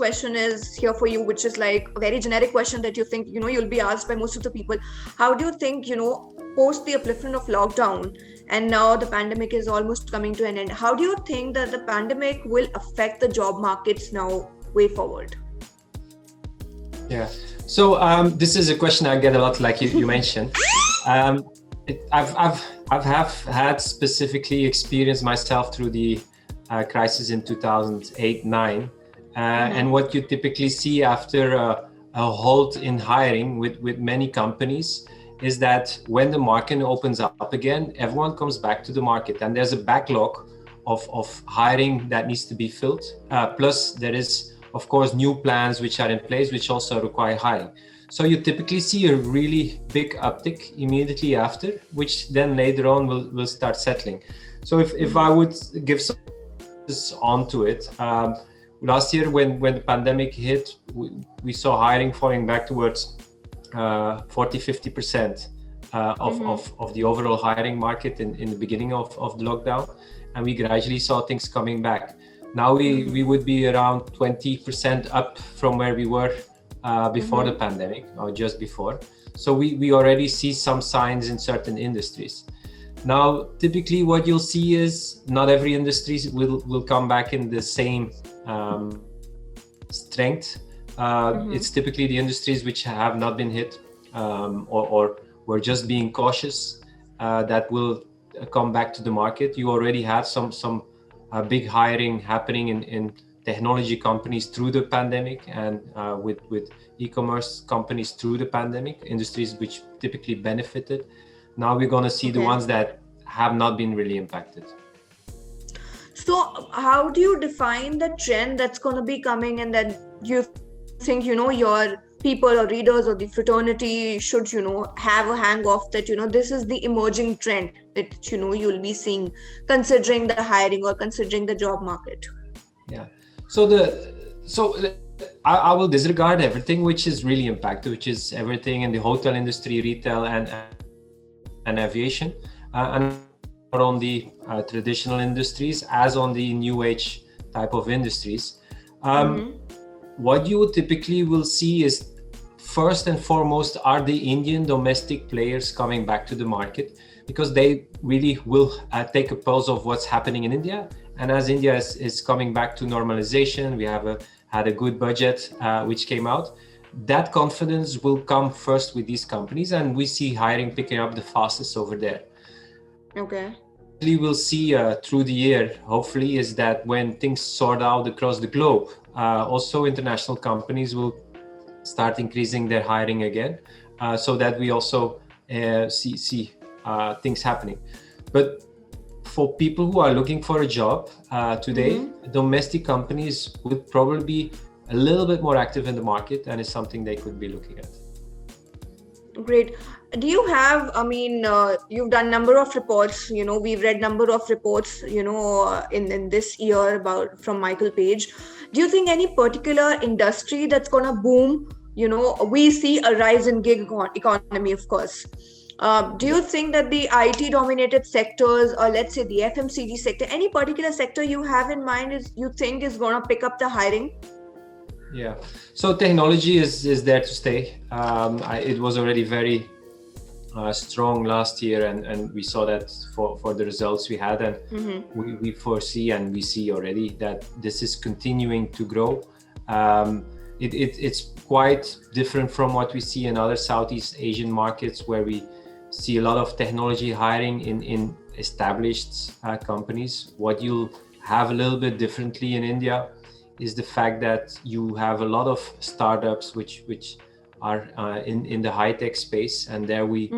question is here for you, which is like a very generic question that you think, you'll be asked by most of the people. How do you think, post the upliftment of lockdown and now the pandemic is almost coming to an end, how do you think that the pandemic will affect the job markets now way forward? Yeah. So this is a question I get a lot, like you mentioned. I've had specifically experienced myself through the crisis in 2008-9, and what you typically see after a halt in hiring with many companies is that when the market opens up again, everyone comes back to the market, and there's a backlog of hiring that needs to be filled. Plus, there is, of course, new plans which are in place, which also require hiring. So you typically see a really big uptick immediately after, which then later on will start settling. So if I would give some onto it, last year when the pandemic hit, we saw hiring falling back towards 40-50% of the overall hiring market in the beginning of the lockdown, and we gradually saw things coming back. Now we would be around 20% up from where we were before the pandemic, or just before. So we already see some signs in certain industries. Now, typically what you'll see is not every industry will come back in the same strength. It's typically the industries which have not been hit or were just being cautious that will come back to the market. You already have some big hiring happening in technology companies through the pandemic, and with e-commerce companies through the pandemic, industries which typically benefited. Now we're going to see the ones that have not been really impacted. So how do you define the trend that's going to be coming, and that you think, your people or readers or the fraternity should, have a hang of that, this is the emerging trend that, you'll be seeing, considering the hiring or considering the job market? Yeah. So I will disregard everything which is really impacted, which is everything in the hotel industry, retail, and aviation, and not on the traditional industries as on the new age type of industries. What you typically will see is, first and foremost, are the Indian domestic players coming back to the market, because they really will take a pulse of what's happening in India. And as India is coming back to normalization, we have had a good budget which came out. That confidence will come first with these companies, and we see hiring picking up the fastest over there. Okay. We'll see through the year, hopefully, is that when things sort out across the globe, also international companies will start increasing their hiring again, so that we also see things happening. But for people who are looking for a job today, domestic companies would probably be a little bit more active in the market, and it's something they could be looking at. Great. Do you have, you've done number of reports, we've read number of reports, in this year from Michael Page. Do you think any particular industry that's going to boom? We see a rise in gig economy, of course. Do you think that the IT dominated sectors, or let's say the FMCG sector, any particular sector you have in mind you think is going to pick up the hiring? Yeah, so technology is there to stay. It was already very strong last year, and we saw that for the results we had, and we foresee and we see already that this is continuing to grow. It's quite different from what we see in other Southeast Asian markets, where we see a lot of technology hiring in established companies. What you'll have a little bit differently in India is the fact that you have a lot of startups which are in the high-tech space, and there we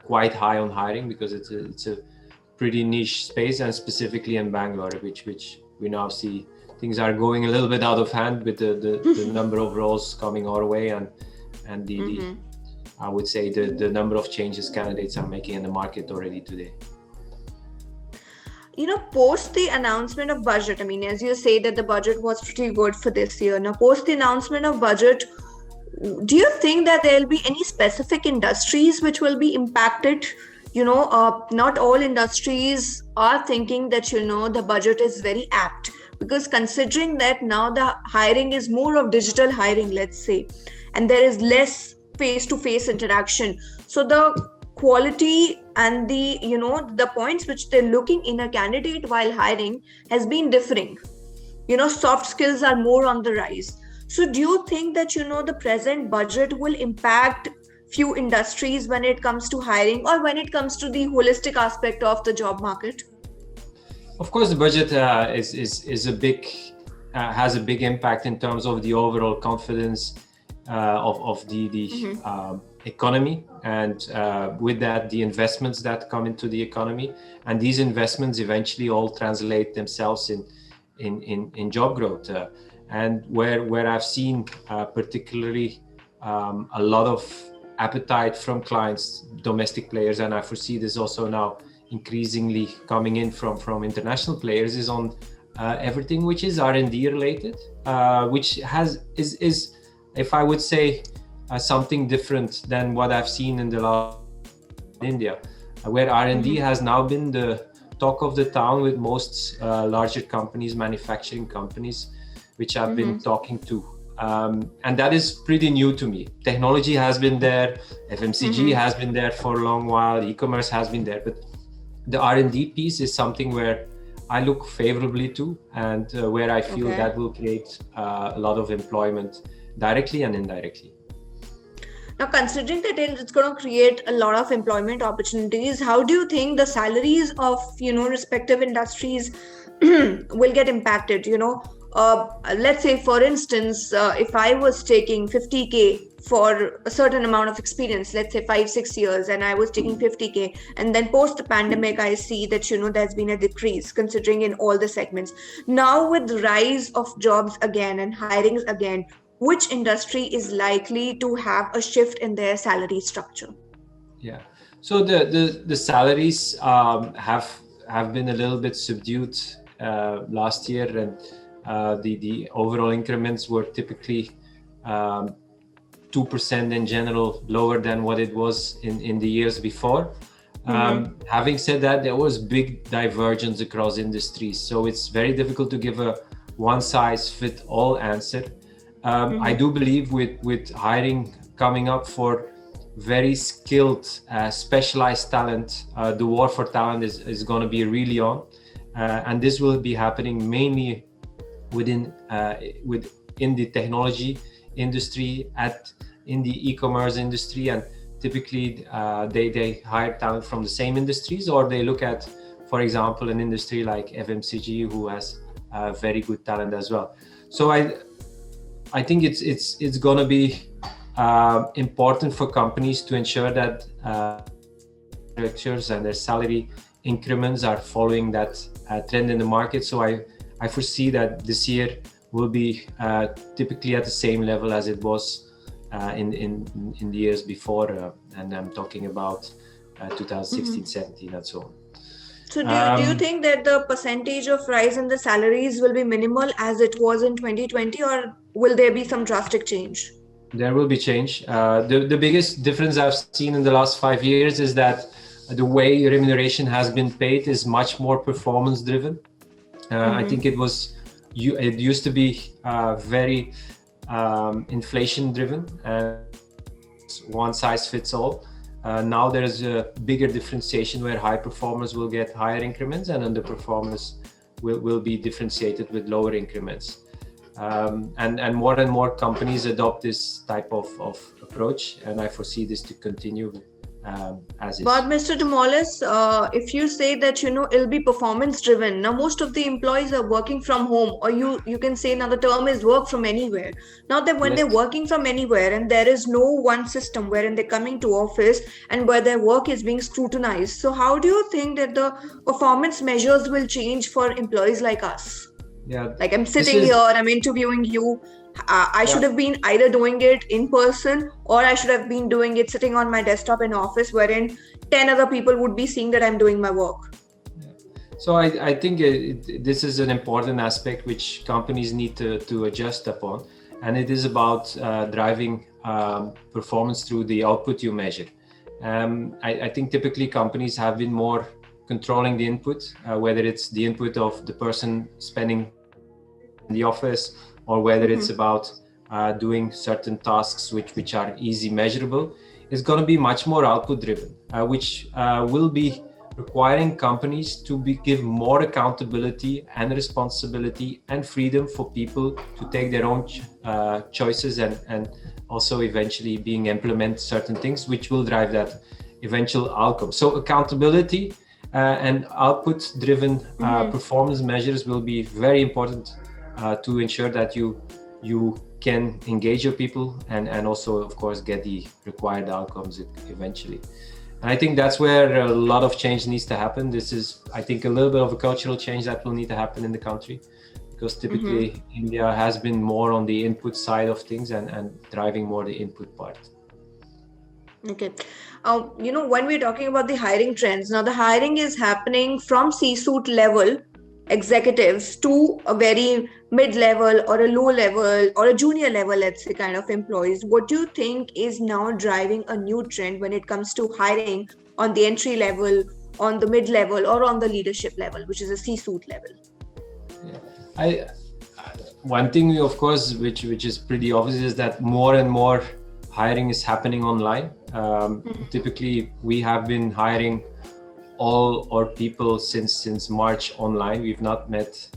quite high on hiring, because it's a pretty niche space, and specifically in Bangalore, which we now see things are going a little bit out of hand with the number of roles coming our way, and the I would say the number of changes candidates are making in the market already today. Post the announcement of budget, as you say that the budget was pretty good for this year. Now, post the announcement of budget, do you think that there will be any specific industries which will be impacted? Not all industries are thinking that, the budget is very apt. Because considering that now the hiring is more of digital hiring, let's say, and there is less face-to-face interaction, so the quality and the the points which they're looking in a candidate while hiring has been differing. Soft skills are more on the rise. So do you think that the present budget will impact few industries when it comes to hiring, or when it comes to the holistic aspect of the job market? Of course, the budget is a big has a big impact in terms of the overall confidence of the economy, and with that, the investments that come into the economy, and these investments eventually all translate themselves in job growth. And where I've seen particularly a lot of appetite from clients, domestic players, and I foresee this also now increasingly coming in from international players, is on everything which is R&D related, which is if I would say something different than what I've seen in the last India, where R&D has now been the talk of the town with most larger companies, manufacturing companies, which I've been talking to. And that is pretty new to me. Technology has been there, FMCG has been there for a long while, e-commerce has been there, but the R&D piece is something where I look favorably to, and where I feel that will create a lot of employment directly and indirectly. Now, considering that it's going to create a lot of employment opportunities, how do you think the salaries of respective industries will get impacted? Let's say, for instance, if I was taking 50K for a certain amount of experience, let's say 5-6 years, and I was taking 50K, and then post the pandemic, I see that there's been a decrease considering in all the segments. Now, with the rise of jobs again and hirings again, which industry is likely to have a shift in their salary structure? Yeah, so the salaries have been a little bit subdued last year, and the overall increments were typically 2% in general lower than what it was in the years before. Having said that, there was big divergence across industries, so it's very difficult to give a one-size-fits-all answer. I do believe with hiring coming up for very skilled, specialized talent, the war for talent is going to be really on, and this will be happening mainly within the technology industry, in the e-commerce industry, and typically they hire talent from the same industries, or they look at, for example, an industry like FMCG who has very good talent as well. So I think it's going to be important for companies to ensure that structures and their salary increments are following that trend in the market. So I foresee that this year will be typically at the same level as it was in the years before, and I'm talking about 2016, 17, and so on. So do you think that the percentage of rise in the salaries will be minimal as it was in 2020, or will there be some drastic change? There will be change. The biggest difference I've seen in the last 5 years is that the way remuneration has been paid is much more performance driven. I think it used to be very inflation driven, and one size fits all. Now there's a bigger differentiation where high performers will get higher increments and underperformers will be differentiated with lower increments. And more companies adopt this type of approach, and I foresee this to continue as is. But Mr. Dumoluin, if you say that it'll be performance driven, now most of the employees are working from home, or you can say now the term is work from anywhere. Now that when they're working from anywhere and there is no one system wherein they're coming to office and where their work is being scrutinized, so how do you think that the performance measures will change for employees like us? Yeah, like I'm sitting here, I'm interviewing you. I should have been either doing it in person, or I should have been doing it sitting on my desktop in office wherein 10 other people would be seeing that I'm doing my work. So I think this is an important aspect which companies need to adjust upon, and it is about driving performance through the output you measure. I think typically companies have been more controlling the input, whether it's the input of the person spending in the office, or whether it's Mm-hmm. about doing certain tasks which are easy measurable, is going to be much more output driven, which will be requiring companies to give more accountability and responsibility and freedom for people to take their own choices, and also eventually implement certain things which will drive that eventual outcome. So accountability and output driven Mm-hmm. performance measures will be very important to ensure that you can engage your people, and also of course get the required outcomes eventually. And I think that's where a lot of change needs to happen. This is, I think, a little bit of a cultural change that will need to happen in the country, because Mm-hmm. typically India has been more on the input side of things, and driving more the input part. Okay. When we're talking about the hiring trends, now the hiring is happening from C-suite level executives to a very mid-level or a low level or a junior level, let's say, kind of employees. What do you think is now driving a new trend when it comes to hiring on the entry level, on the mid-level, or on the leadership level, which is a C-suite level? Yeah. I One thing, of course, which is pretty obvious, is that more and more hiring is happening online. Typically, we have been hiring all our people since March online. We've not met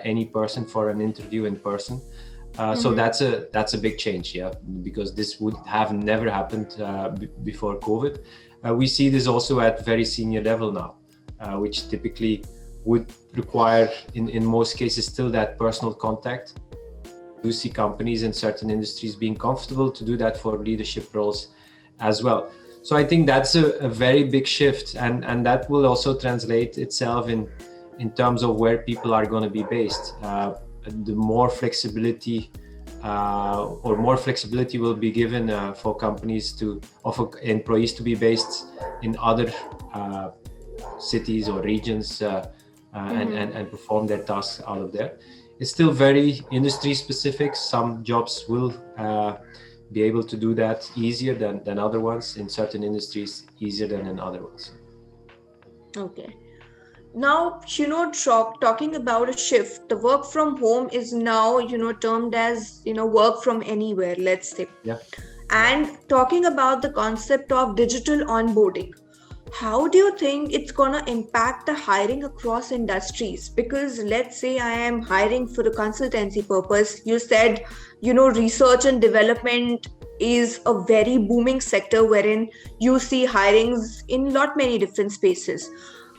any person for an interview in person. So Mm-hmm. that's a big change, yeah, because this would have never happened before COVID. We see this also at very senior level now, which typically would require, in most cases, still that personal contact. Do see companies in certain industries being comfortable to do that for leadership roles as well. So I think that's a very big shift, and that will also translate itself in terms of where people are going to be based. The more flexibility more flexibility will be given for companies for employees to be based in other cities or regions, Mm-hmm. and perform their tasks out of there. It's still very industry specific. Some jobs will be able to do that easier than other ones. In certain industries, easier than in other ones. Okay. Now, talking about a shift, the work from home is now, termed as, work from anywhere, let's say. Yeah. And talking about the concept of digital onboarding, how do you think it's going to impact the hiring across industries? Because let's say I am hiring for a consultancy purpose. You said, research and development is a very booming sector wherein you see hirings in lot many different spaces.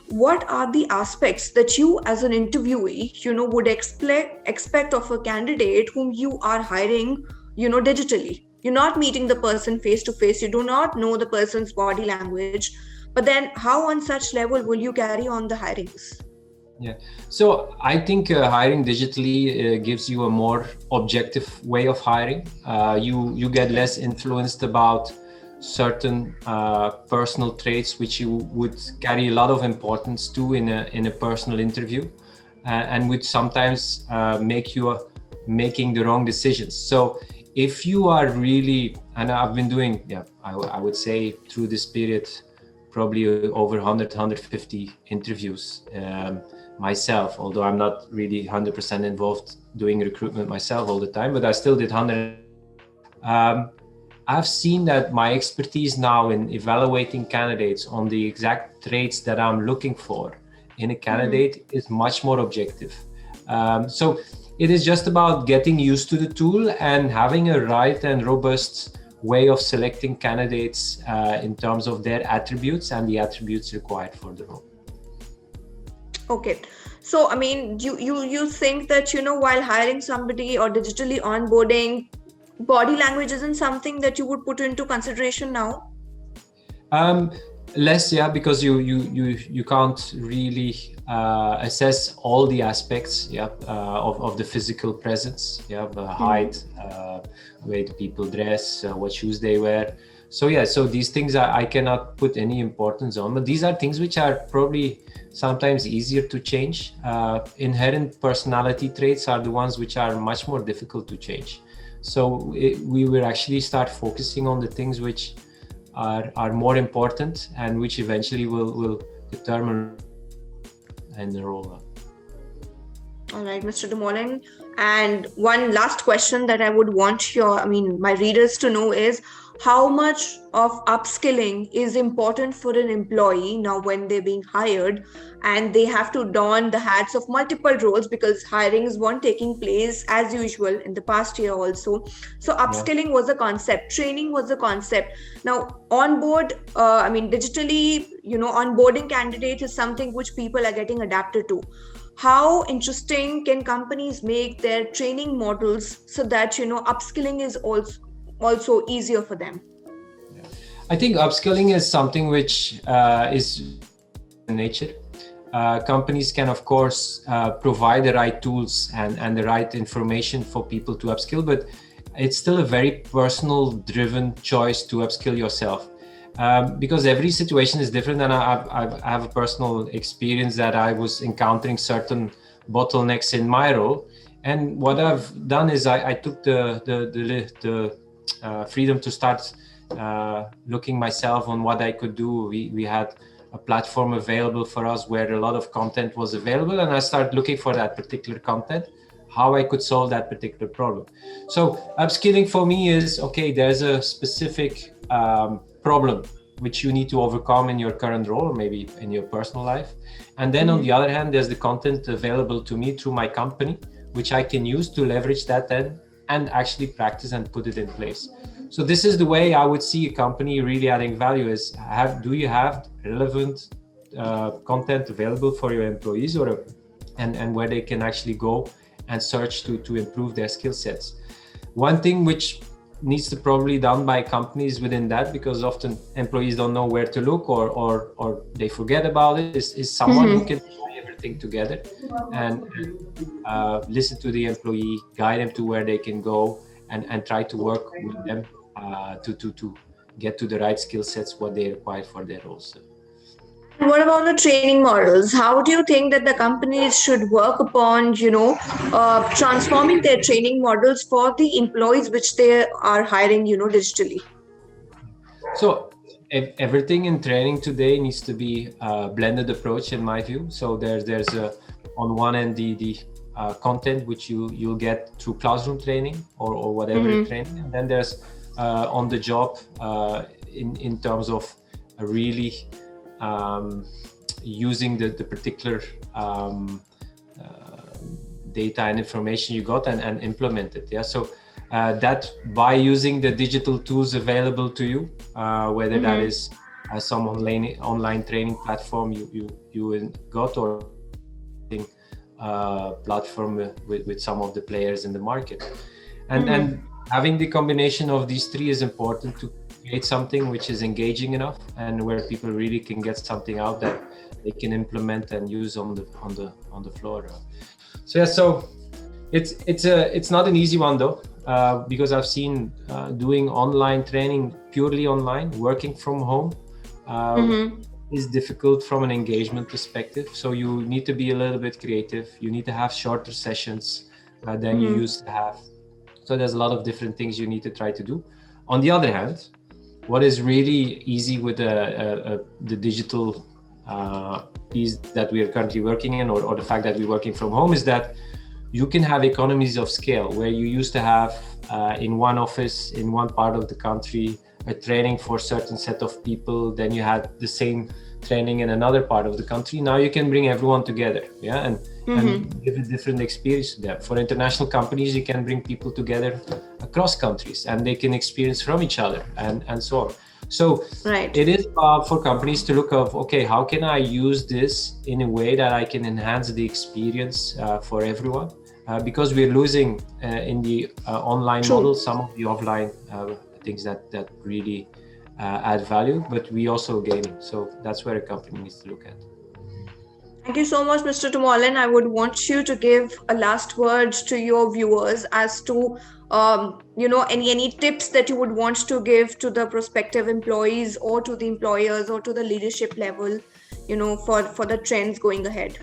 What are the aspects that you as an interviewee would expect of a candidate whom you are hiring digitally? You're not meeting the person face to face, you do not know the person's body language, but then how on such level will you carry on the hirings? Yeah. So I think hiring digitally gives you a more objective way of hiring. You get Okay. less influenced about certain personal traits which you would carry a lot of importance to in a personal interview, and which sometimes make you making the wrong decisions. So if you are really, and I've been doing, yeah, I would say through this period, probably over 100, 150 interviews myself, although I'm not really 100% involved doing recruitment myself all the time, but I still did 100. I've seen that my expertise now in evaluating candidates on the exact traits that I'm looking for in a Mm-hmm. candidate is much more objective. So it is just about getting used to the tool and having a right and robust way of selecting candidates in terms of their attributes and the attributes required for the role. Okay. So, I mean, you think that, while hiring somebody or digitally onboarding, body language isn't something that you would put into consideration now? Um, Less, yeah, because you can't really assess all the aspects, yeah, of the physical presence, yeah, the Mm-hmm. height, way the people dress, what shoes they wear. So yeah, so these things I cannot put any importance on, but these are things which are probably sometimes easier to change. Inherent personality traits are the ones which are much more difficult to change. So we will actually start focusing on the things which are more important, and which eventually will determine and the role. All right, Mr. Dumoluin. And one last question that I would want my readers to know is how much of upskilling is important for an employee now when they're being hired and they have to don the hats of multiple roles because hirings weren't taking place as usual in the past year also. So Yeah. upskilling was a concept, training was a concept. Now digitally, onboarding candidates is something which people are getting adapted to. How interesting can companies make their training models so that upskilling is also easier for them? I think upskilling is something which is in nature. Companies can, of course, provide the right tools and the right information for people to upskill, but it's still a very personal driven choice to upskill yourself. Because every situation is different, and I have a personal experience that I was encountering certain bottlenecks in my role, and what I've done is I took the freedom to start looking myself on what I could do. We had a platform available for us where a lot of content was available, and I started looking for that particular content, how I could solve that particular problem. So upskilling for me is, okay, there's a specific problem which you need to overcome in your current role or maybe in your personal life. And then on the other hand, there's the content available to me through my company, which I can use to leverage that then and actually practice and put it in place. So this is the way I would see a company really adding value is, do you have relevant content available for your employees and where they can actually go and search to improve their skill sets. One thing which needs to probably done by companies within that, because often employees don't know where to look or they forget about it, is someone who can tie everything together and listen to the employee, guide them to where they can go and try to work with them to get to the right skill sets, what they require for their roles. What about the training models? How do you think that the companies should work upon, transforming their training models for the employees which they are hiring, digitally? So everything in training today needs to be a blended approach, in my view. So there's on one end the content which you'll get through classroom training or whatever training, and then there's on the job in terms of really using the particular data and information you got and implement it. Yeah, so that by using the digital tools available to you, whether that is some online training platform you got or platform with some of the players in the market, and having the combination of these three is important to create something which is engaging enough and where people really can get something out that they can implement and use on the floor. So yeah, so it's not an easy one though, because I've seen doing online training purely online, working from home, is difficult from an engagement perspective. So you need to be a little bit creative. You need to have shorter sessions than you used to have. So there's a lot of different things you need to try to do. On the other hand, what is really easy with the digital piece that we are currently working in, or the fact that we're working from home, is that you can have economies of scale where you used to have in one office in one part of the country a training for a certain set of people, then you had the same training in another part of the country. Now you can bring everyone together, yeah, and give a different experience to them. For international companies, you can bring people together across countries and they can experience from each other and so on. So it is for companies to look of, okay, how can I use this in a way that I can enhance the experience for everyone? Because we're losing in the online model some of the offline things that really add value, but we also gaining. So that's where a company needs to look at. Thank you so much, Mr. Dumoluin. I would want you to give a last word to your viewers as to, any tips that you would want to give to the prospective employees or to the employers or to the leadership level, for the trends going ahead.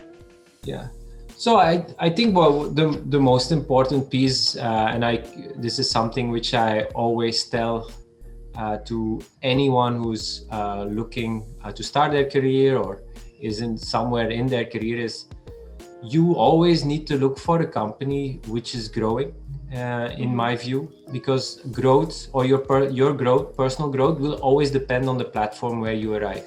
Yeah. So I think the most important piece, this is something which I always tell to anyone who's looking to start their career or isn't somewhere in their career, is you always need to look for a company which is growing, in my view, because growth or your growth, personal growth, will always depend on the platform where you arrive.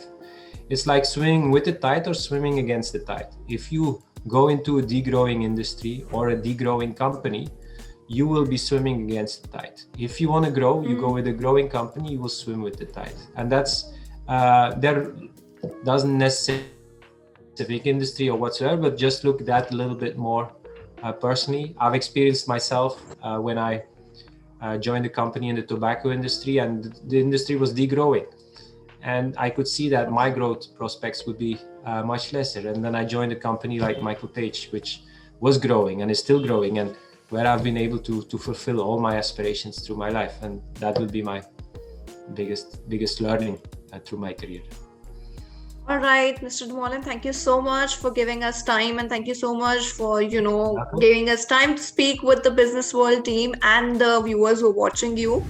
It's like swimming with the tide or swimming against the tide. If you go into a degrowing industry or a degrowing company, you will be swimming against the tide. If you want to grow, you go with a growing company, you will swim with the tide. And that's there doesn't necessarily specific industry or whatsoever, but just look at that a little bit more personally. I've experienced myself when I joined a company in the tobacco industry, and the industry was degrowing. And I could see that my growth prospects would be much lesser. And then I joined a company like Michael Page, which was growing and is still growing, and where I've been able to fulfill all my aspirations through my life. And that will be my biggest learning through my career. All right, Mr. Dumoluin, thank you so much for giving us time, and thank you so much for, giving us time to speak with the Business World team and the viewers who are watching you.